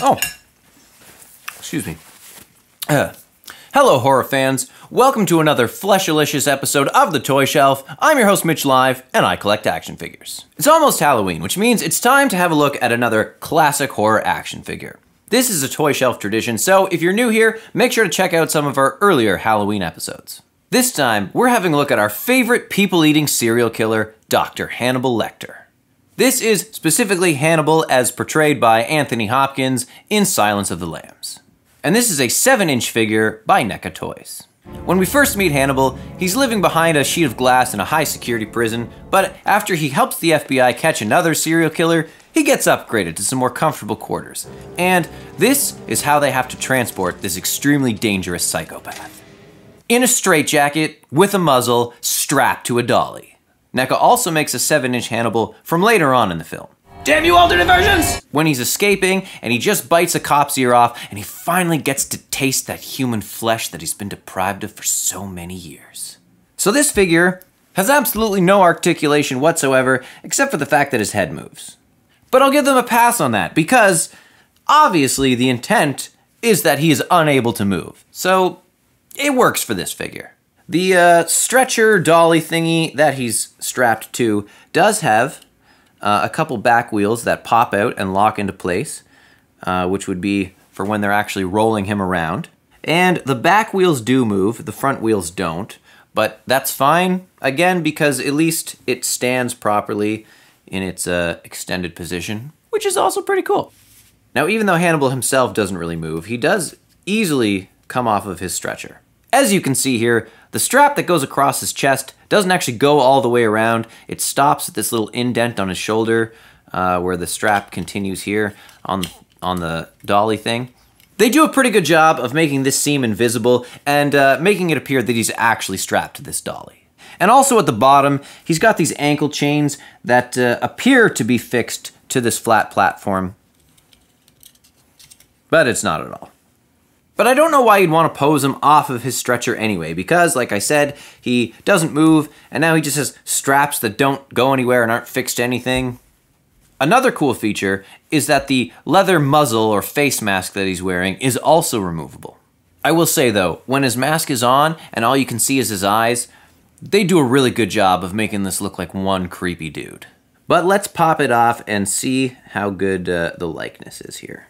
Oh, excuse me. Hello, horror fans. Welcome to another Fleshalicious episode of The Toy Shelf. I'm your host, Mitch Live, and I collect action figures. It's almost Halloween, which means it's time to have a look at another classic horror action figure. This is a Toy Shelf tradition, so if you're new here, make sure to check out some of our earlier Halloween episodes. This time, we're having a look at our favorite people-eating serial killer, Dr. Hannibal Lecter. This is specifically Hannibal as portrayed by Anthony Hopkins in Silence of the Lambs. And this is a 7-inch figure by NECA Toys. When we first meet Hannibal, he's living behind a sheet of glass in a high-security prison, but after he helps the FBI catch another serial killer, he gets upgraded to some more comfortable quarters. And this is how they have to transport this extremely dangerous psychopath. In a straitjacket, with a muzzle, strapped to a dolly. NECA also makes a 7-inch Hannibal from later on in the film. Damn you alternate versions! When he's escaping and he just bites a cop's ear off and he finally gets to taste that human flesh that he's been deprived of for so many years. So this figure has absolutely no articulation whatsoever except for the fact that his head moves. But I'll give them a pass on that because obviously the intent is that he is unable to move. So it works for this figure. The stretcher dolly thingy that he's strapped to does have a couple back wheels that pop out and lock into place, which would be for when they're actually rolling him around. And the back wheels do move, the front wheels don't, but that's fine, again, because at least it stands properly in its extended position, which is also pretty cool. Now, even though Hannibal himself doesn't really move, he does easily come off of his stretcher. As you can see here, the strap that goes across his chest doesn't actually go all the way around. It stops at this little indent on his shoulder where the strap continues here on the dolly thing. They do a pretty good job of making this seem invisible and making it appear that he's actually strapped to this dolly. And also at the bottom, he's got these ankle chains that appear to be fixed to this flat platform, but it's not at all. But I don't know why you'd want to pose him off of his stretcher anyway, because, like I said, he doesn't move, and now he just has straps that don't go anywhere and aren't fixed to anything. Another cool feature is that the leather muzzle or face mask that he's wearing is also removable. I will say, though, when his mask is on and all you can see is his eyes, they do a really good job of making this look like one creepy dude. But let's pop it off and see how good the likeness is here.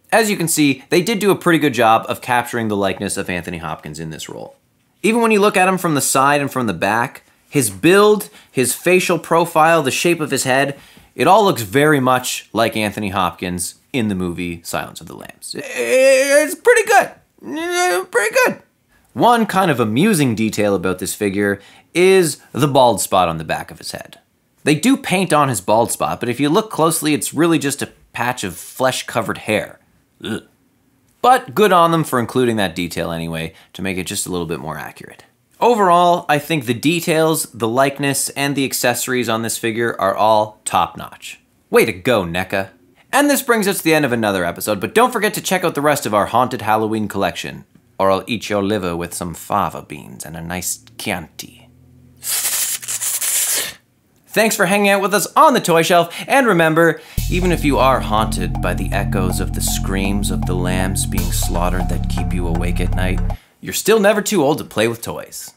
As you can see, they did do a pretty good job of capturing the likeness of Anthony Hopkins in this role. Even when you look at him from the side and from the back, his build, his facial profile, the shape of his head, it all looks very much like Anthony Hopkins in the movie Silence of the Lambs. It's pretty good. Pretty good. One kind of amusing detail about this figure is the bald spot on the back of his head. They do paint on his bald spot, but if you look closely, it's really just a patch of flesh-covered hair. Ugh. But good on them for including that detail anyway, to make it just a little bit more accurate. Overall, I think the details, the likeness, and the accessories on this figure are all top-notch. Way to go, NECA. And this brings us to the end of another episode, but don't forget to check out the rest of our Haunted Halloween collection, or I'll eat your liver with some fava beans and a nice Chianti. Thanks for hanging out with us on The Toy Shelf, and remember, even if you are haunted by the echoes of the screams of the lambs being slaughtered that keep you awake at night, you're still never too old to play with toys.